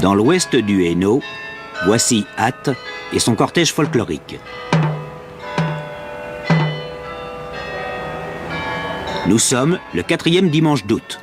Dans l'ouest du Hainaut, voici Ath et son cortège folklorique. Nous sommes le 4e dimanche d'août.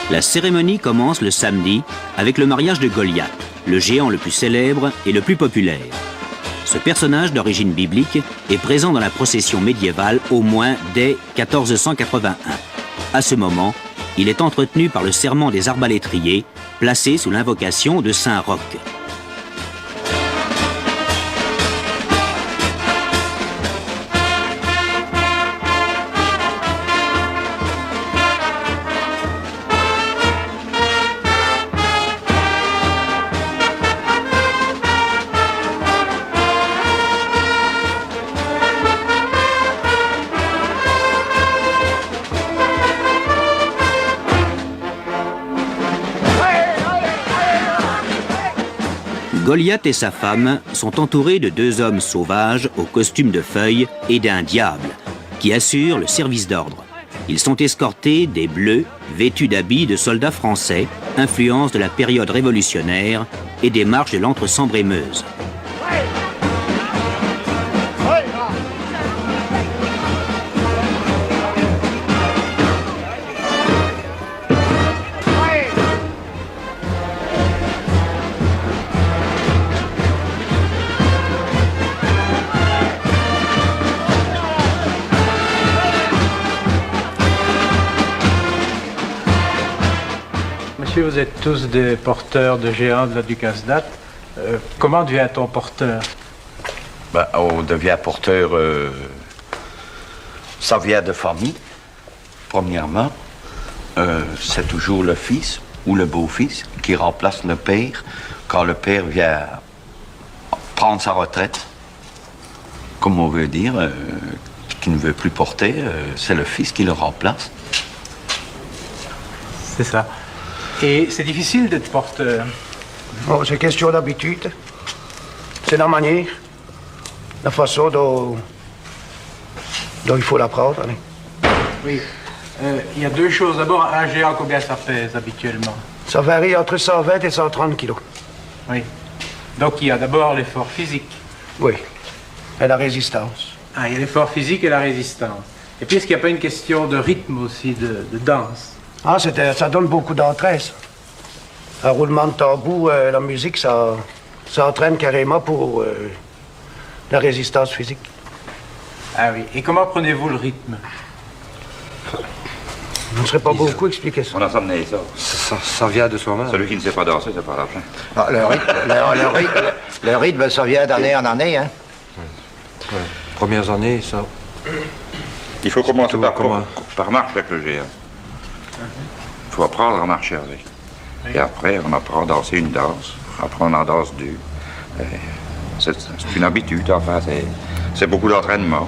La cérémonie commence le samedi avec le mariage de Goliath, le géant le plus célèbre et le plus populaire. Ce personnage d'origine biblique est présent dans la procession médiévale au moins dès 1481. À ce moment, il est entretenu par le serment des arbalétriers, placé sous l'invocation de Saint Roch. Goliath et sa femme sont entourés de 2 hommes sauvages au costume de feuilles et d'un diable qui assurent le service d'ordre. Ils sont escortés des Bleus vêtus d'habits de soldats français, influence de la période révolutionnaire et des marches de l'Entre-Sambre-et-Meuse. Vous êtes tous des porteurs de géants de la Ducasse d'Ath. Comment devient-on porteur? On devient porteur, ça vient de famille, premièrement. C'est toujours le fils ou le beau-fils qui remplace le père quand le père vient prendre sa retraite. Comme on veut dire, qui ne veut plus porter, c'est le fils qui le remplace. C'est ça. Et c'est difficile d'être porteur. Oh, c'est question d'habitude. C'est la manière, la façon dont il faut l'apprendre. Hein. Oui. Il y a 2 choses. D'abord, un géant, combien ça pèse habituellement? Ça varie entre 120 et 130 kilos. Oui. Donc il y a d'abord l'effort physique. Oui. Et la résistance. Ah, il y a l'effort physique et la résistance. Et puis, est-ce qu'il n'y a pas une question de rythme aussi, de danse? Ah, ça donne beaucoup d'entrain, ça. Un roulement de tambour, la musique, ça entraîne carrément pour la résistance physique. Ah oui. Et comment prenez-vous le rythme? On ne serait pas beaucoup expliquer ça. On a amené ça. Ça vient de soi-même. Celui qui ne sait pas danser, c'est pas l'argent. Ah, le rythme, ça vient d'année en année, hein? Ouais. Premières années, ça. Il faut commencer Comment... par marcher avec le géant. Il faut apprendre à marcher avec. Et après, on apprend à danser une danse. Après, on en danse 2. C'est une habitude, enfin. C'est beaucoup d'entraînement.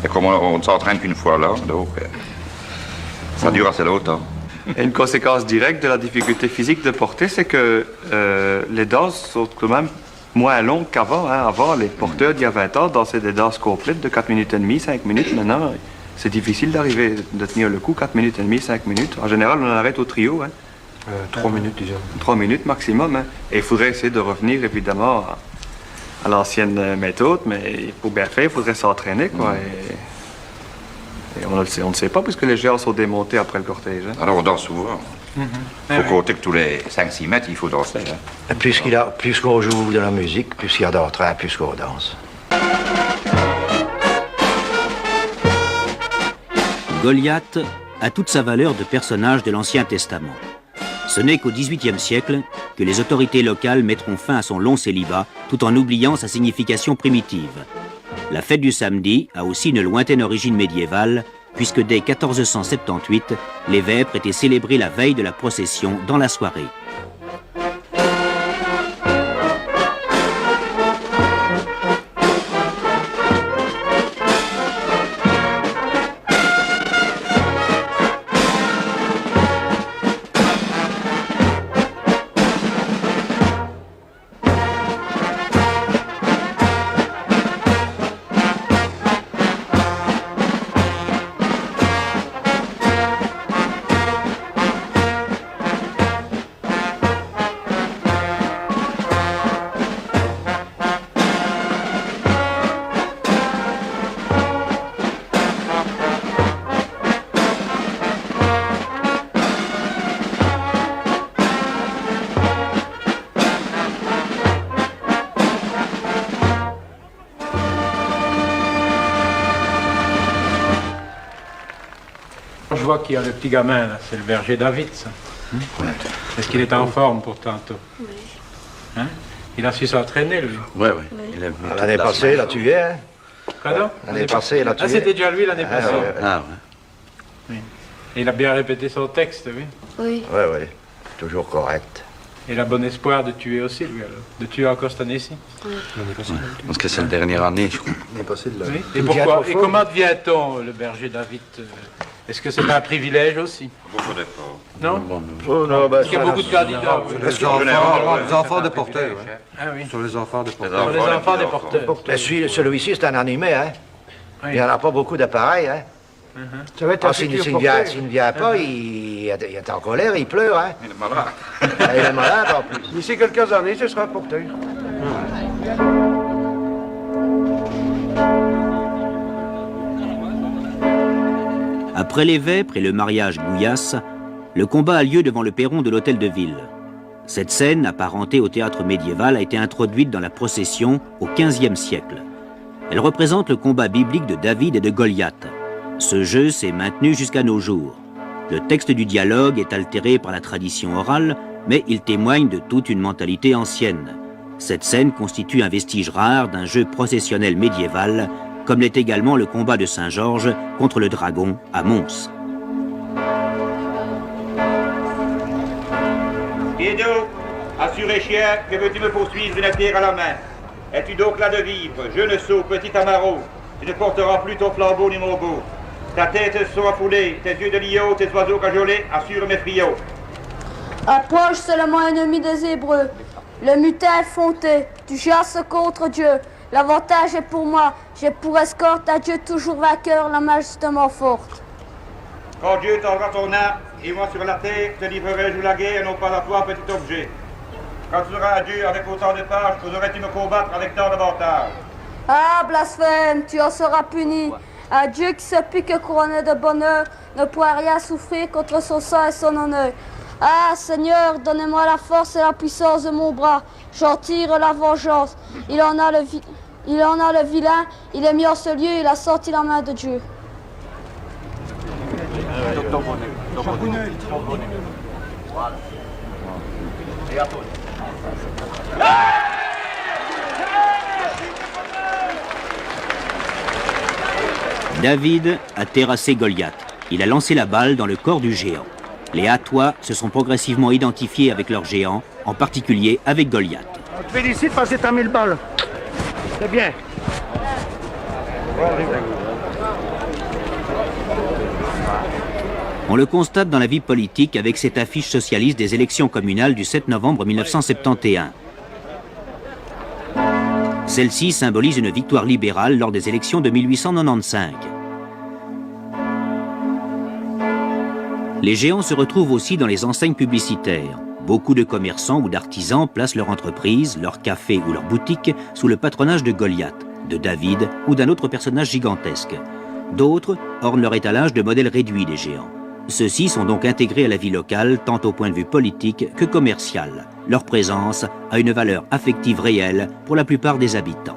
Et comme on ne s'entraîne qu'une fois là, donc ça dure assez longtemps. Et une conséquence directe de la difficulté physique de porter, c'est que les danses sont quand même moins longues qu'avant. Hein. Avant, les porteurs d'il y a 20 ans dansaient des danses complètes de 4 minutes et demie, 5 minutes. Maintenant, c'est difficile d'arriver, de tenir le coup, 4 minutes et demie, 5 minutes. En général, on arrête au trio. Hein. 3 minutes, disons. 3 minutes maximum. Hein. Et il faudrait essayer de revenir, évidemment, à l'ancienne méthode, mais pour bien faire, il faudrait s'entraîner, quoi. Et on ne sait pas, puisque les géants sont démontés après le cortège. Hein. Alors, on danse souvent. Il faut compter que tous les 5-6 mètres, il faut danser. Hein. Plus qu'on joue de la musique, plus il y a d'entrain, plus qu'on danse. Goliath a toute sa valeur de personnage de l'Ancien Testament. Ce n'est qu'au XVIIIe siècle que les autorités locales mettront fin à son long célibat tout en oubliant sa signification primitive. La fête du samedi a aussi une lointaine origine médiévale, puisque dès 1478, les vêpres étaient célébrés la veille de la procession dans la soirée. Je vois qu'il y a le petit gamin, là, c'est le berger David, ça. Est-ce qu'il est en forme pour tantôt? Oui. Hein? Il a su s'entraîner, lui. Oui, oui. L'année passée, là, tu es, hein? Pardon? L'année passée, là, tu Ah, es. c'était déjà lui l'année passée. Ah, ouais. Oui. Et il a bien répété son texte, oui. Oui. Oui, oui. Toujours correct. Et il a bon espoir de tuer aussi, lui, alors. De tuer encore cette année-ci. Parce que c'est la dernière année, je crois. L'année passée, de la... Oui. Et pourquoi? Et comment devient-on le berger David? Est-ce que c'est un privilège aussi? Non? Oh, non, ben, Parce qu'il y a beaucoup de candidats. Les enfants de porteurs, ouais. Ah oui. Sur les enfants de porteurs. Pour les enfants des porteurs. Celui-ci, c'est un animé, hein? Oui. Il n'y en a pas beaucoup de pareils, hein? Ça va être un Ah, s'il futur ne vient, porteur. pas, il est en colère, il pleure, hein? Il est malade. Il est malade, en plus. D'ici quelques années, ce sera un porteur. Après les vêpres et le mariage Gouillasse, le combat a lieu devant le perron de l'hôtel de ville. Cette scène, apparentée au théâtre médiéval, a été introduite dans la procession au XVe siècle. Elle représente le combat biblique de David et de Goliath. Ce jeu s'est maintenu jusqu'à nos jours. Le texte du dialogue est altéré par la tradition orale, mais il témoigne de toute une mentalité ancienne. Cette scène constitue un vestige rare d'un jeu processionnel médiéval, comme l'est également le combat de Saint-Georges contre le dragon à Mons. Guido, assuré chien, que veux-tu me poursuivre d'une pierre à la main? Es-tu donc là de vivre, jeune sot, petit amaro? Tu ne porteras plus ton flambeau ni mon beau. Ta tête sera foulée, tes yeux de liot, tes oiseaux cajolés, assure mes friots. Approche seulement ennemi des Hébreux. Le mutin est fonté. Tu chasses contre Dieu. L'avantage est pour moi. J'ai pour escorte à Dieu toujours vainqueur, la main justement forte. Quand Dieu t'enverra ton arme, et moi sur la terre, te livrerai-je la guerre, non pas à toi, petit objet. Quand tu seras à Dieu avec autant de pages, oserais-tu me combattre avec tant d'avantages? Ah, blasphème, tu en seras puni. Un Dieu qui se pique couronné de bonheur ne pourra rien souffrir contre son sang et son honneur. Ah, Seigneur, donnez-moi la force et la puissance de mon bras. J'en tire la vengeance. Il en a le vilain, il est mis en ce lieu, il a senti la main de Dieu. David a terrassé Goliath. Il a lancé la balle dans le corps du géant. Les Hatois se sont progressivement identifiés avec leur géant, en particulier avec Goliath. On te félicite parce que t'as mis le bal. C'est bien. On le constate dans la vie politique avec cette affiche socialiste des élections communales du 7 novembre 1971. Celle-ci symbolise une victoire libérale lors des élections de 1895. Les géants se retrouvent aussi dans les enseignes publicitaires. Beaucoup de commerçants ou d'artisans placent leur entreprise, leur café ou leur boutique sous le patronage de Goliath, de David ou d'un autre personnage gigantesque. D'autres ornent leur étalage de modèles réduits des géants. Ceux-ci sont donc intégrés à la vie locale tant au point de vue politique que commercial. Leur présence a une valeur affective réelle pour la plupart des habitants.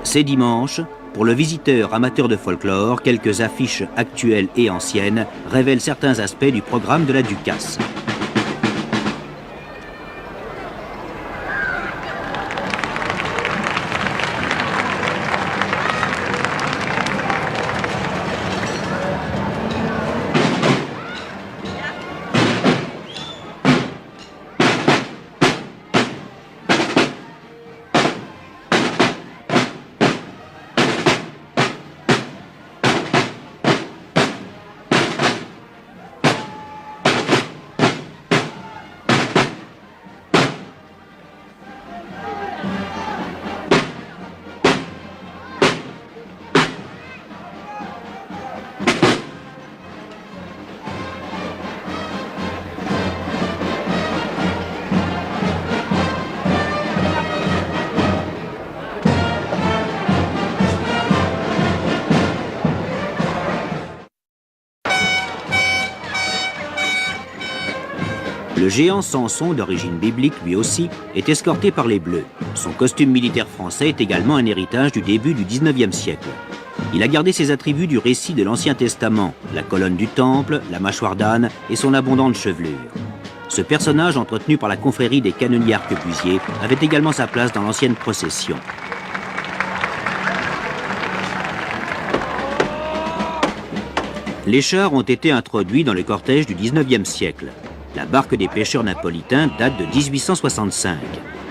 C'est dimanche, Pour le visiteur amateur de folklore, quelques affiches actuelles et anciennes révèlent certains aspects du programme de la Ducasse. Le géant Samson, d'origine biblique lui aussi, est escorté par les Bleus. Son costume militaire français est également un héritage du début du XIXe siècle. Il a gardé ses attributs du récit de l'Ancien Testament, la colonne du temple, la mâchoire d'âne et son abondante chevelure. Ce personnage, entretenu par la confrérie des canonniers arquebusiers, avait également sa place dans l'ancienne procession. Les chars ont été introduits dans le cortège du XIXe siècle. La barque des pêcheurs napolitains date de 1865.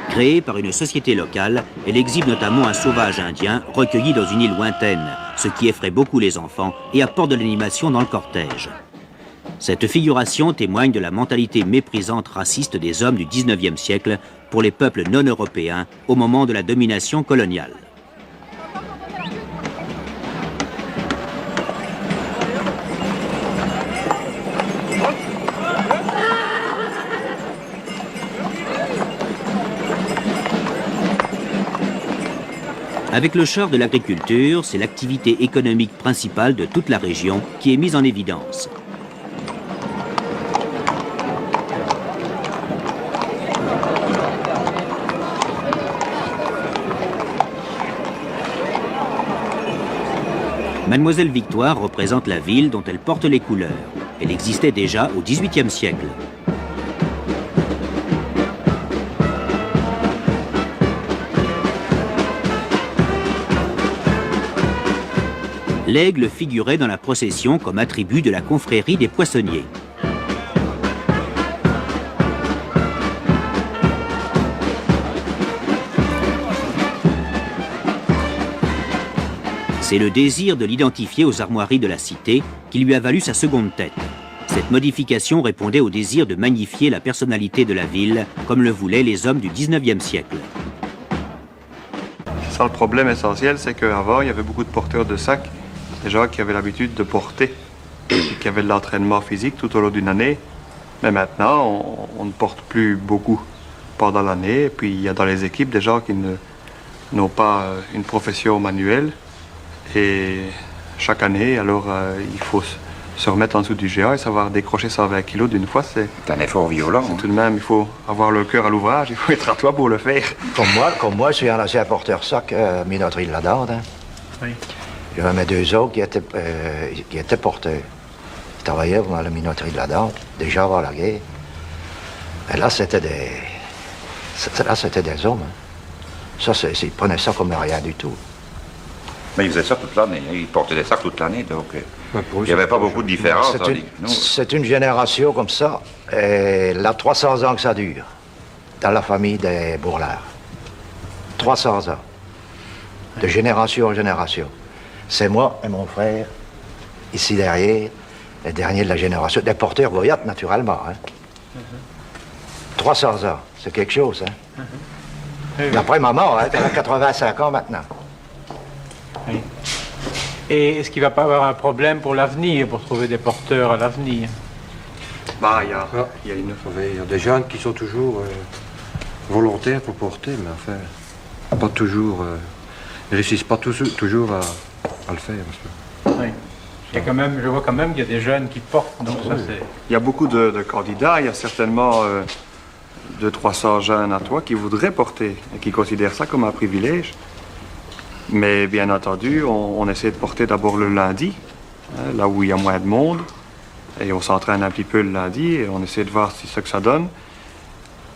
Créée par une société locale, elle exhibe notamment un sauvage indien recueilli dans une île lointaine, ce qui effraie beaucoup les enfants et apporte de l'animation dans le cortège. Cette figuration témoigne de la mentalité méprisante raciste des hommes du XIXe siècle pour les peuples non européens au moment de la domination coloniale. Avec le char de l'agriculture, c'est l'activité économique principale de toute la région qui est mise en évidence. Mademoiselle Victoire représente la ville dont elle porte les couleurs. Elle existait déjà au XVIIIe siècle. L'aigle figurait dans la procession comme attribut de la confrérie des poissonniers. C'est le désir de l'identifier aux armoiries de la cité qui lui a valu sa seconde tête. Cette modification répondait au désir de magnifier la personnalité de la ville, comme le voulaient les hommes du XIXe siècle. C'est ça le problème essentiel, c'est qu'avant, il y avait beaucoup de porteurs de sacs, des gens qui avaient l'habitude de porter, et qui avaient de l'entraînement physique tout au long d'une année. Mais maintenant, on ne porte plus beaucoup pendant l'année. Et puis, il y a dans les équipes des gens qui n'ont pas une profession manuelle. Et chaque année, alors, il faut se remettre en dessous du géant et savoir décrocher 120 kilos d'une fois. C'est un effort violent. Tout de même, il faut avoir le cœur à l'ouvrage, il faut être à toi pour le faire. Comme moi, je suis un ancien porteur sac à Minoterie de la Dorde. Hein. Oui. Il y avait mes deux autres qui étaient porteurs. Ils travaillaient dans la Minoterie de la Dorde, déjà avant la guerre. Et là, c'était des hommes. Hein. Ça, ils prenaient ça comme rien du tout. Mais ils faisaient ça toute l'année. Ils portaient des sacs toute l'année, donc il n'y avait pas beaucoup de différence. C'est une génération comme ça. Et là, 300 ans que ça dure, dans la famille des Bourlard. 300 ans. De génération en génération. C'est moi et mon frère, ici derrière, les derniers de la génération, des porteurs voyates, naturellement. Hein. 300 ans, c'est quelque chose. Hein. D'après ma mort, hein, elle a 85 ans maintenant. Oui. Et est-ce qu'il ne va pas avoir un problème pour l'avenir, pour trouver des porteurs à l'avenir? Bah, il y a des jeunes qui sont toujours volontaires pour porter, mais enfin, pas toujours, ils ne réussissent pas toujours à le faire. Oui. Je vois quand même qu'il y a des jeunes qui portent, donc ça c'est... Il y a beaucoup de candidats, il y a certainement 200-300 jeunes à toi qui voudraient porter et qui considèrent ça comme un privilège. Mais bien entendu, on essaie de porter d'abord le lundi, hein, là où il y a moins de monde. Et on s'entraîne un petit peu le lundi et on essaie de voir si ce que ça donne.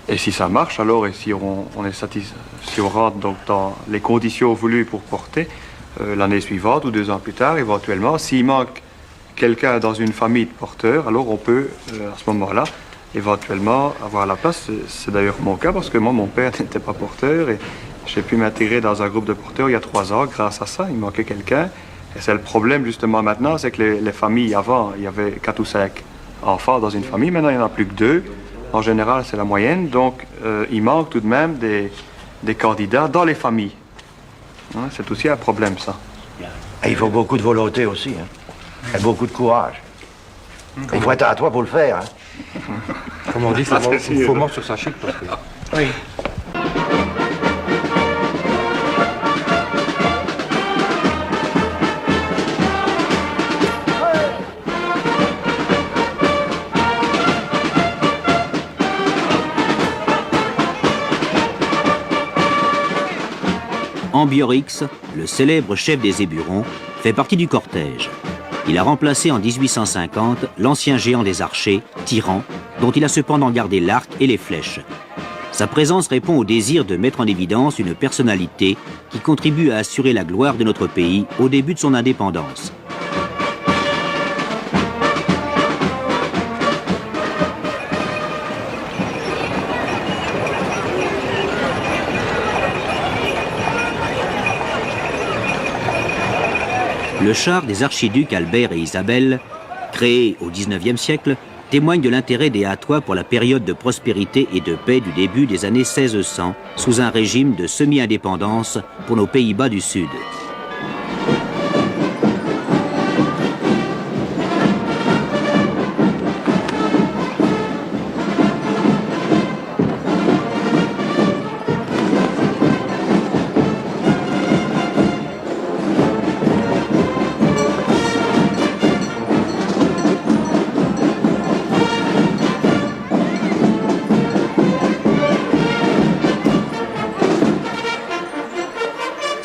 Et si ça marche, alors, et si on est satisfait, si on rentre donc dans les conditions voulues pour porter, l'année suivante ou 2 ans plus tard, éventuellement, s'il manque quelqu'un dans une famille de porteurs, alors on peut, à ce moment-là, éventuellement avoir la place. C'est d'ailleurs mon cas, parce que moi, mon père n'était pas porteur et j'ai pu m'intégrer dans un groupe de porteurs il y a 3 ans grâce à ça. Il manquait quelqu'un. Et c'est le problème, justement, maintenant, c'est que les familles, avant, il y avait 4 ou 5 enfants dans une famille. Maintenant, il n'y en a plus que 2. En général, c'est la moyenne. Donc, il manque tout de même des candidats dans les familles. Hein, c'est aussi un problème, ça. Et il faut beaucoup de volonté aussi, hein. Et beaucoup de courage. Il faut être à toi pour le faire, hein. Comme on dit, il faut mort sur sa chic parce que... Oui. Ambiorix, le célèbre chef des Éburons, fait partie du cortège. Il a remplacé en 1850 l'ancien géant des archers, Tyran, dont il a cependant gardé l'arc et les flèches. Sa présence répond au désir de mettre en évidence une personnalité qui contribue à assurer la gloire de notre pays au début de son indépendance. Le char des archiducs Albert et Isabelle, créé au XIXe siècle, témoigne de l'intérêt des Hatois pour la période de prospérité et de paix du début des années 1600, sous un régime de semi-indépendance pour nos Pays-Bas du Sud.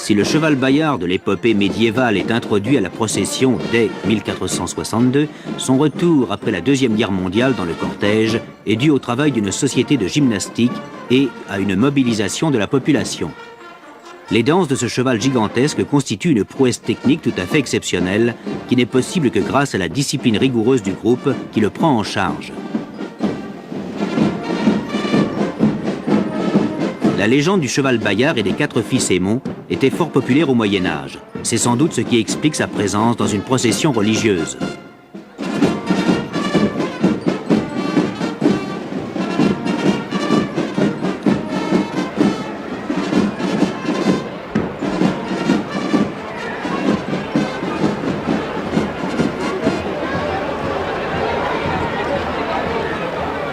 Si le cheval Bayard de l'épopée médiévale est introduit à la procession dès 1462, son retour après la Deuxième Guerre mondiale dans le cortège est dû au travail d'une société de gymnastique et à une mobilisation de la population. Les danses de ce cheval gigantesque constituent une prouesse technique tout à fait exceptionnelle qui n'est possible que grâce à la discipline rigoureuse du groupe qui le prend en charge. La légende du cheval Bayard et des 4 fils Aymon était fort populaire au Moyen-Âge. C'est sans doute ce qui explique sa présence dans une procession religieuse.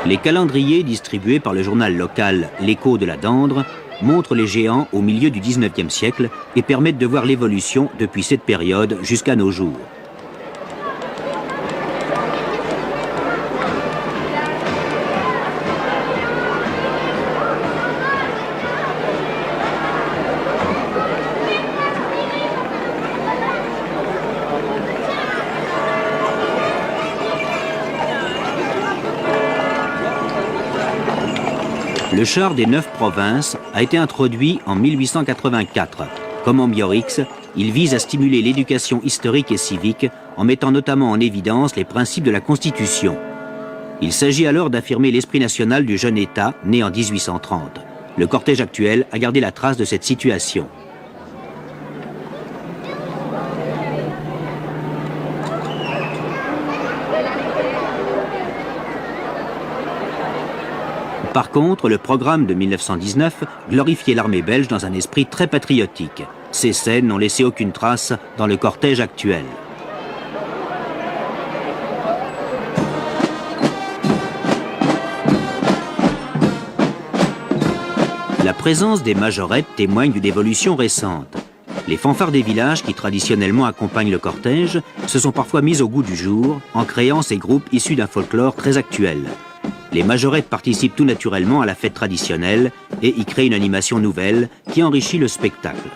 Les calendriers distribués par le journal local L'Écho de la Dendre montrent les géants au milieu du XIXe siècle et permettent de voir l'évolution depuis cette période jusqu'à nos jours. Le char des 9 provinces a été introduit en 1884. Comme Ambiorix, il vise à stimuler l'éducation historique et civique en mettant notamment en évidence les principes de la Constitution. Il s'agit alors d'affirmer l'esprit national du jeune État né en 1830. Le cortège actuel a gardé la trace de cette situation. Par contre, le programme de 1919 glorifiait l'armée belge dans un esprit très patriotique. Ces scènes n'ont laissé aucune trace dans le cortège actuel. La présence des majorettes témoigne d'une évolution récente. Les fanfares des villages qui traditionnellement accompagnent le cortège se sont parfois mises au goût du jour en créant ces groupes issus d'un folklore très actuel. Les majorettes participent tout naturellement à la fête traditionnelle et y créent une animation nouvelle qui enrichit le spectacle.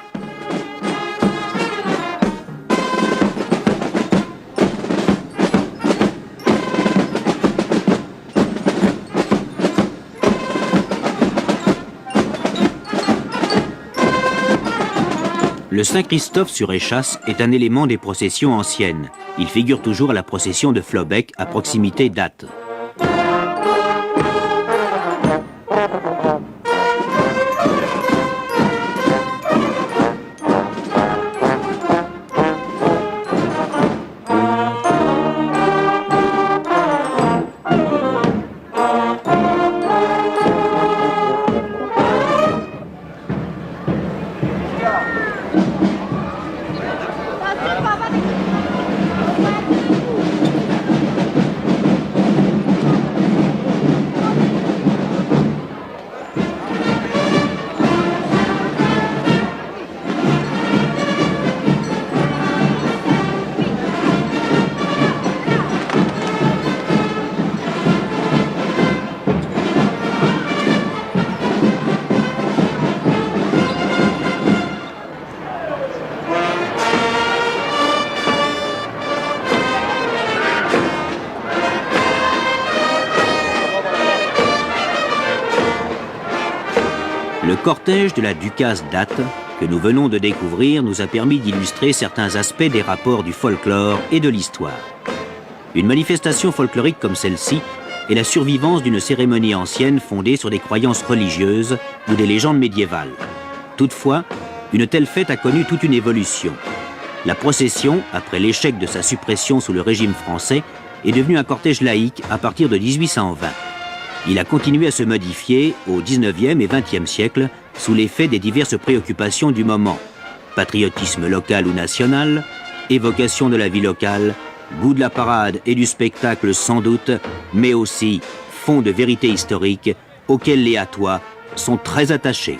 Le Saint-Christophe sur échasse est un élément des processions anciennes. Il figure toujours à la procession de Flobec, à proximité d'Ath. Le cortège de la Ducasse d'Ath, que nous venons de découvrir, nous a permis d'illustrer certains aspects des rapports du folklore et de l'histoire. Une manifestation folklorique comme celle-ci est la survivance d'une cérémonie ancienne fondée sur des croyances religieuses ou des légendes médiévales. Toutefois, une telle fête a connu toute une évolution. La procession, après l'échec de sa suppression sous le régime français, est devenue un cortège laïque à partir de 1820. Il a continué à se modifier au XIXe et XXe siècle sous l'effet des diverses préoccupations du moment. Patriotisme local ou national, évocation de la vie locale, goût de la parade et du spectacle sans doute, mais aussi fond de vérité historique auquel les Athois sont très attachés.